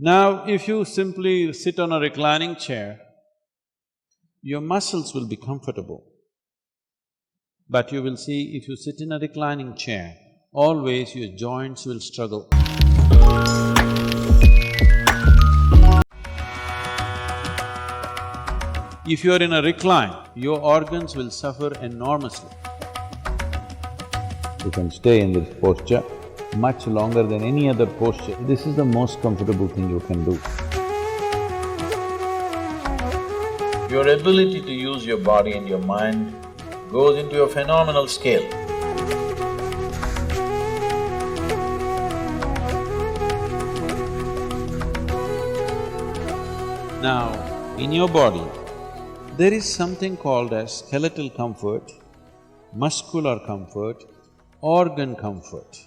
Now, if you simply sit on a reclining chair, your muscles will be comfortable. But you will see, if you sit in a reclining chair, always your joints will struggle. If you are in a recline, your organs will suffer enormously. You can stay in this posture much longer than any other posture. This is the most comfortable thing you can do. Your ability to use your body and your mind goes into a phenomenal scale. Now, in your body, there is something called as skeletal comfort, muscular comfort, organ comfort,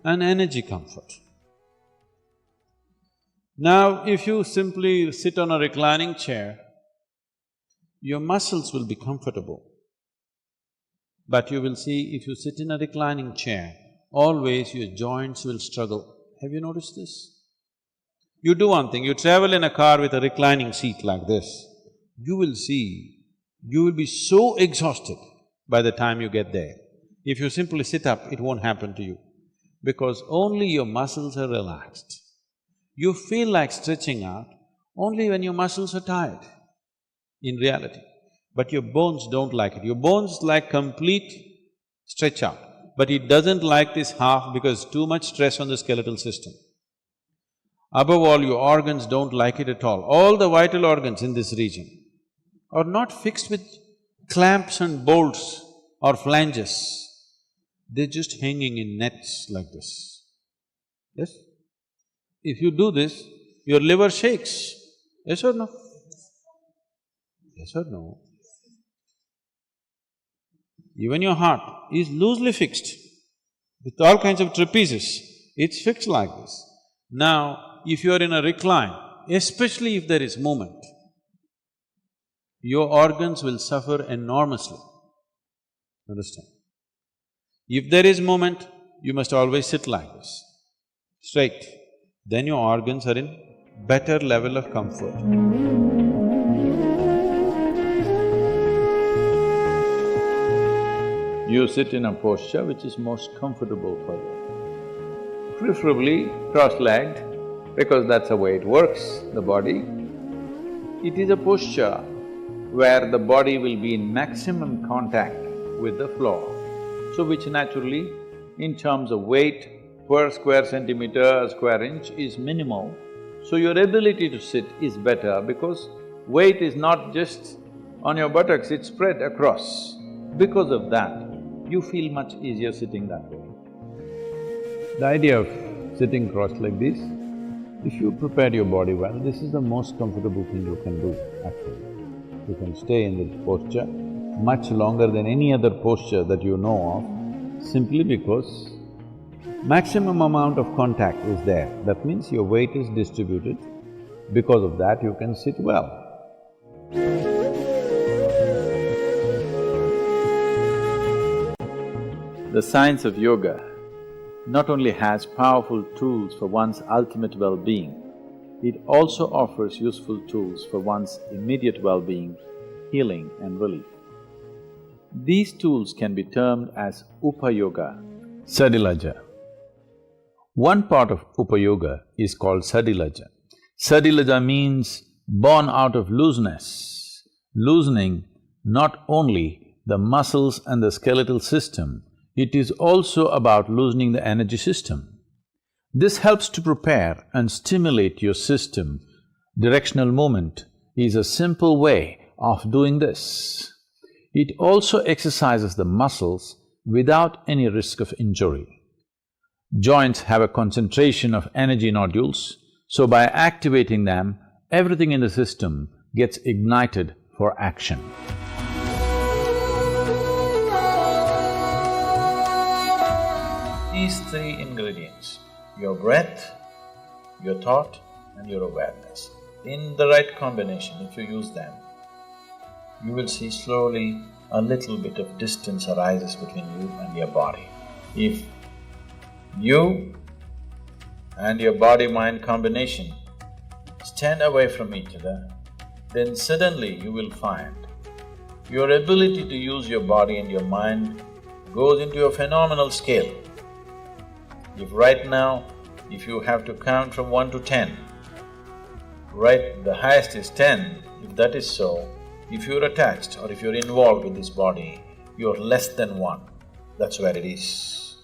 and energy comfort. Now, if you simply sit on a reclining chair, your muscles will be comfortable. But you will see, if you sit in a reclining chair, always your joints will struggle. Have you noticed this? You do one thing, you travel in a car with a reclining seat like this, you will see, you will be so exhausted by the time you get there. If you simply sit up, it won't happen to you, because only your muscles are relaxed. You feel like stretching out only when your muscles are tired, in reality. But your bones don't like it. Your bones like complete stretch out, but it doesn't like this half because too much stress on the skeletal system. Above all, your organs don't like it at all. All the vital organs in this region are not fixed with clamps and bolts or flanges. They're just hanging in nets like this. Yes? If you do this, your liver shakes. Yes or no? Yes or no? Even your heart is loosely fixed with all kinds of trapezes. It's fixed like this. Now, if you are in a recline, especially if there is movement, your organs will suffer enormously. Understand? If there is movement, you must always sit like this, straight. Then your organs are in better level of comfort. You sit in a posture which is most comfortable for you. Preferably cross-legged, because that's the way it works, the body. It is a posture where the body will be in maximum contact with the floor, so which naturally, in terms of weight per square centimeter, square inch is minimal. So your ability to sit is better because weight is not just on your buttocks, it's spread across. Because of that, you feel much easier sitting that way. The idea of sitting crossed like this, if you prepare your body well, this is the most comfortable thing you can do, actually. You can stay in this posture much longer than any other posture that you know of, simply because maximum amount of contact is there. That means your weight is distributed. Because of that, you can sit well. The science of yoga not only has powerful tools for one's ultimate well-being, it also offers useful tools for one's immediate well-being, healing and relief. These tools can be termed as Upayoga, Sadilaja. One part of Upayoga is called Sadilaja. Sadilaja means born out of looseness, loosening not only the muscles and the skeletal system, it is also about loosening the energy system. This helps to prepare and stimulate your system. Directional movement is a simple way of doing this. It also exercises the muscles without any risk of injury. Joints have a concentration of energy nodules, so by activating them, everything in the system gets ignited for action. These three ingredients, your breath, your thought and your awareness, in the right combination, if you use them, you will see slowly a little bit of distance arises between you and your body. If you and your body-mind combination stand away from each other, then suddenly you will find your ability to use your body and your mind goes into a phenomenal scale. If right now, if you have to count from 1 to 10, right, the highest is 10, if that is so, if you're attached or if you're involved with this body, you're less than 1, that's where it is.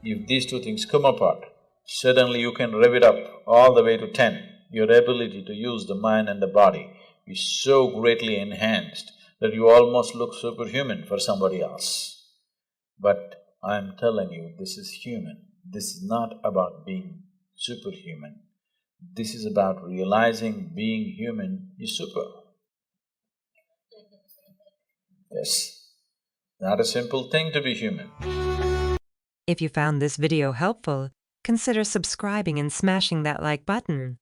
If these two things come apart, suddenly you can rev it up all the way to 10. Your ability to use the mind and the body is so greatly enhanced that you almost look superhuman for somebody else. But I'm telling you, this is human. This is not about being superhuman. This is about realizing being human is super. Yes, not a simple thing to be human. If you found this video helpful, consider subscribing and smashing that like button.